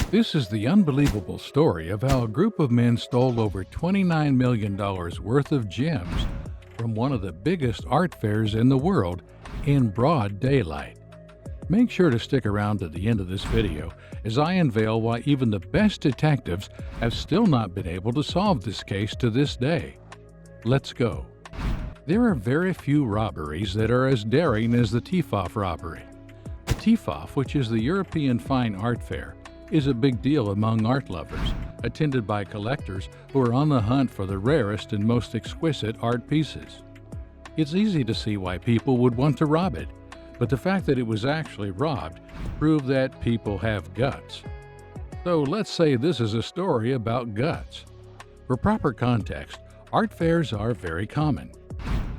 This is the unbelievable story of how a group of men stole over $29 million worth of gems from one of the biggest art fairs in the world in broad daylight. Make sure to stick around to the end of this video as I unveil why even the best detectives have still not been able to solve this case to this day. Let's go. There are very few robberies that are as daring as the TEFAF robbery. The TEFAF, which is the European Fine Art Fair, is a big deal among art lovers, attended by collectors who are on the hunt for the rarest and most exquisite art pieces. It's easy to see why people would want to rob it, but the fact that it was actually robbed proved that people have guts. So let's say this is a story about guts. For proper context, art fairs are very common.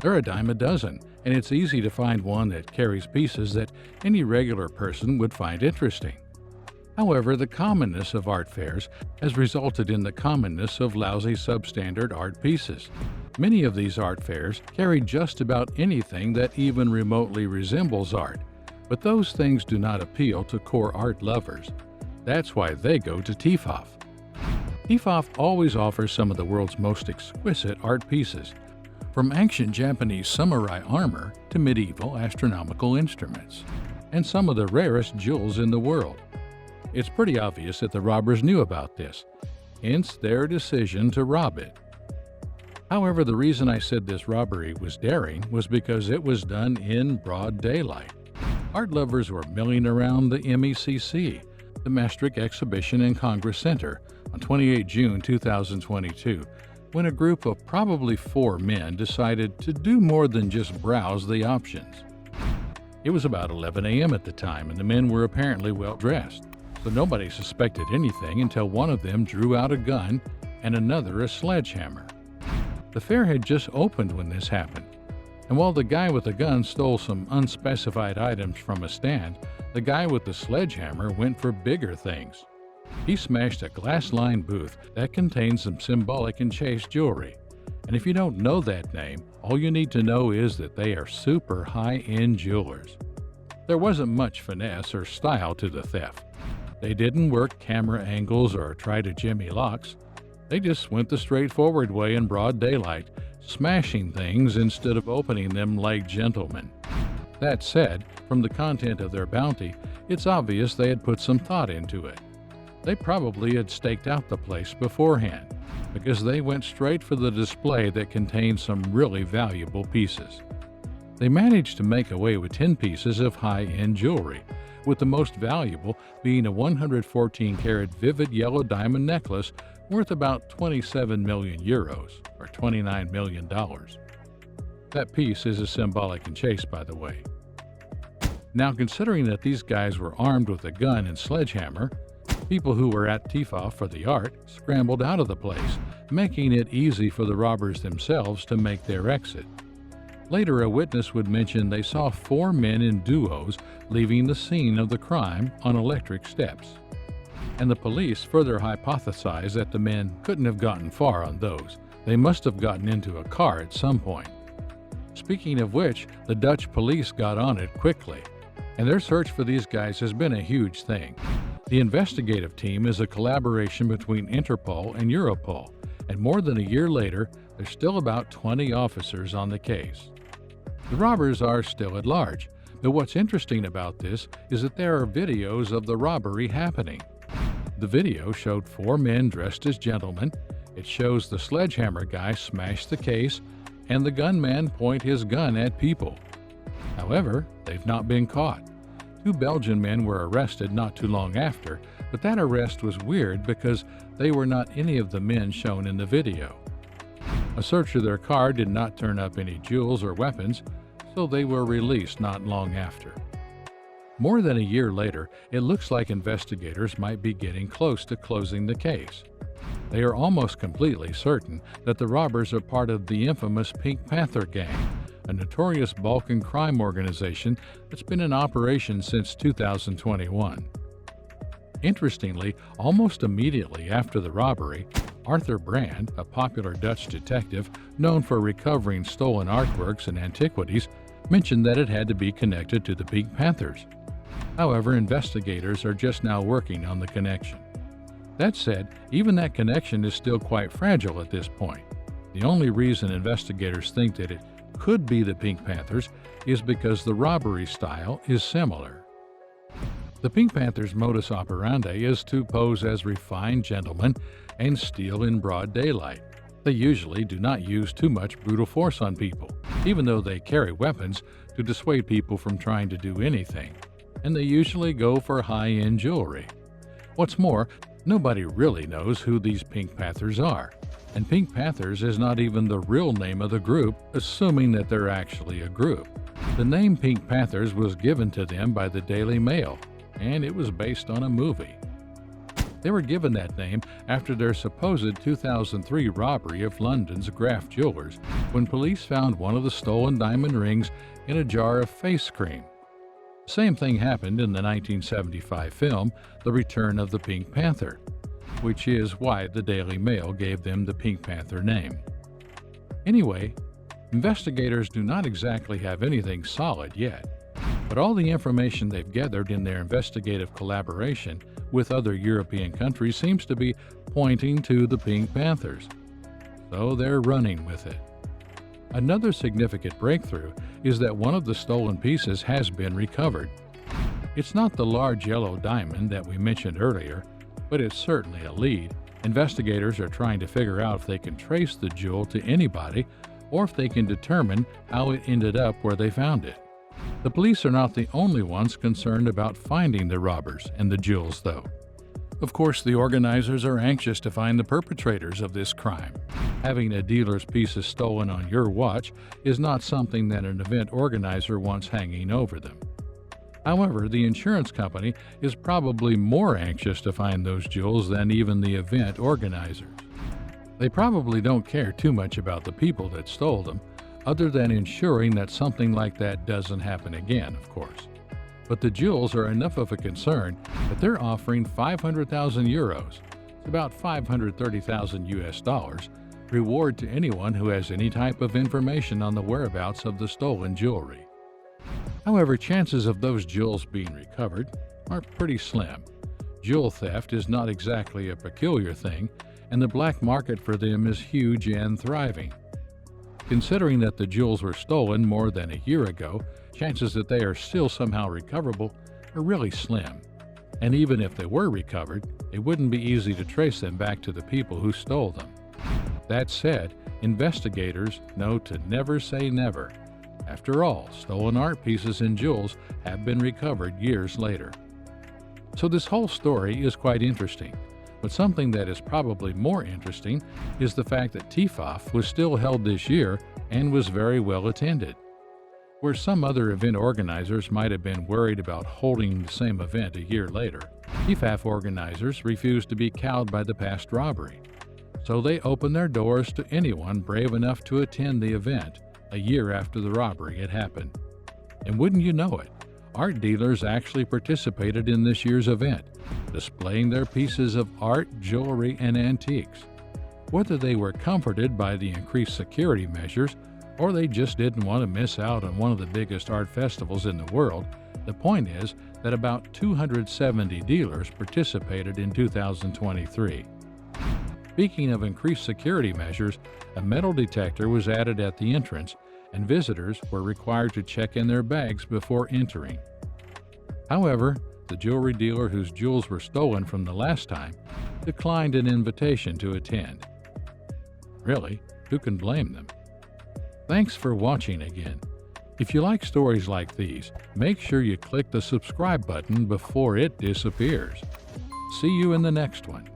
They're a dime a dozen, and it's easy to find one that carries pieces that any regular person would find interesting. However, the commonness of art fairs has resulted in the commonness of lousy substandard art pieces. Many of these art fairs carry just about anything that even remotely resembles art, but those things do not appeal to core art lovers. That's why they go to TEFAF. TEFAF always offers some of the world's most exquisite art pieces, from ancient Japanese samurai armor to medieval astronomical instruments, and some of the rarest jewels in the world. It's pretty obvious that the robbers knew about this, hence their decision to rob it. However, the reason I said this robbery was daring was because it was done in broad daylight. Art lovers were milling around the MECC, the Maastricht Exhibition and Congress Center, on 28 June 2022, when a group of probably 4 men decided to do more than just browse the options. It was about 11 a.m. at the time, and the men were apparently well dressed, so nobody suspected anything until one of them drew out a gun and another a sledgehammer. The fair had just opened when this happened, and while the guy with the gun stole some unspecified items from a stand, the guy with the sledgehammer went for bigger things. He smashed a glass-lined booth that contained some symbolic and chase jewelry, and if you don't know that name, all you need to know is that they are super high-end jewelers. There wasn't much finesse or style to the theft. They didn't work camera angles or try to jimmy locks. They just went the straightforward way in broad daylight, smashing things instead of opening them like gentlemen. That said, from the content of their bounty, it's obvious they had put some thought into it. They probably had staked out the place beforehand, because they went straight for the display that contained some really valuable pieces. They managed to make away with 10 pieces of high-end jewelry, with the most valuable being a 114-carat vivid yellow diamond necklace worth about 27 million euros, or $29 million. That piece is a symbolic and chase, by the way. Now, considering that these guys were armed with a gun and sledgehammer, people who were at TEFAF for the art scrambled out of the place, making it easy for the robbers themselves to make their exit. Later, a witness would mention they saw 4 men in duos leaving the scene of the crime on electric steps, and the police further hypothesized that the men couldn't have gotten far on those. They must have gotten into a car at some point. Speaking of which, the Dutch police got on it quickly, and their search for these guys has been a huge thing. The investigative team is a collaboration between Interpol and Europol, and more than a year later, there's still about 20 officers on the case. The robbers are still at large, but what's interesting about this is that there are videos of the robbery happening. The video showed 4 men dressed as gentlemen. It shows the sledgehammer guy smash the case and the gunman point his gun at people. However, they've not been caught. 2 Belgian men were arrested not too long after, but that arrest was weird because they were not any of the men shown in the video. A search of their car did not turn up any jewels or weapons, so they were released not long after. More than a year later, it looks like investigators might be getting close to closing the case. They are almost completely certain that the robbers are part of the infamous Pink Panther Gang, a notorious Balkan crime organization that's been in operation since 2021. Interestingly, almost immediately after the robbery, Arthur Brand, a popular Dutch detective known for recovering stolen artworks and antiquities, mentioned that it had to be connected to the Pink Panthers. However, investigators are just now working on the connection. That said, even that connection is still quite fragile at this point. The only reason investigators think that it could be the Pink Panthers is because the robbery style is similar. The Pink Panthers' modus operandi is to pose as refined gentlemen and steal in broad daylight. They usually do not use too much brutal force on people, even though they carry weapons to dissuade people from trying to do anything. And they usually go for high-end jewelry. What's more, nobody really knows who these Pink Panthers are. And Pink Panthers is not even the real name of the group, assuming that they're actually a group. The name Pink Panthers was given to them by the Daily Mail, and it was based on a movie. They were given that name after their supposed 2003 robbery of London's Graff Jewelers, when police found one of the stolen diamond rings in a jar of face cream. The same thing happened in the 1975 film, The Return of the Pink Panther, which is why the Daily Mail gave them the Pink Panther name. Anyway, investigators do not exactly have anything solid yet, but all the information they've gathered in their investigative collaboration with other European countries seems to be pointing to the Pink Panthers. So they're running with it. Another significant breakthrough is that one of the stolen pieces has been recovered. It's not the large yellow diamond that we mentioned earlier, but it's certainly a lead. Investigators are trying to figure out if they can trace the jewel to anybody or if they can determine how it ended up where they found it. The police are not the only ones concerned about finding the robbers and the jewels, though. Of course, the organizers are anxious to find the perpetrators of this crime. Having a dealer's pieces stolen on your watch is not something that an event organizer wants hanging over them. However, the insurance company is probably more anxious to find those jewels than even the event organizers. They probably don't care too much about the people that stole them, other than ensuring that something like that doesn't happen again, of course. But the jewels are enough of a concern that they're offering 500,000 euros, about 530,000 US dollars, reward to anyone who has any type of information on the whereabouts of the stolen jewelry. However, chances of those jewels being recovered are pretty slim. Jewel theft is not exactly a peculiar thing, and the black market for them is huge and thriving. Considering that the jewels were stolen more than a year ago, chances that they are still somehow recoverable are really slim. And even if they were recovered, it wouldn't be easy to trace them back to the people who stole them. That said, investigators know to never say never. After all, stolen art pieces and jewels have been recovered years later. So this whole story is quite interesting. But something that is probably more interesting is the fact that TEFAF was still held this year and was very well attended. Where some other event organizers might have been worried about holding the same event a year later, TEFAF organizers refused to be cowed by the past robbery. So they opened their doors to anyone brave enough to attend the event a year after the robbery had happened. And wouldn't you know it, art dealers actually participated in this year's event, displaying their pieces of art, jewelry, and antiques. Whether they were comforted by the increased security measures or they just didn't want to miss out on one of the biggest art festivals in the world, the point is that about 270 dealers participated in 2023. Speaking of increased security measures, a metal detector was added at the entrance, and visitors were required to check in their bags before entering. However, the jewelry dealer whose jewels were stolen from the last time declined an invitation to attend. Really, who can blame them? Thanks for watching again. If you like stories like these, make sure you click the subscribe button before it disappears. See you in the next one.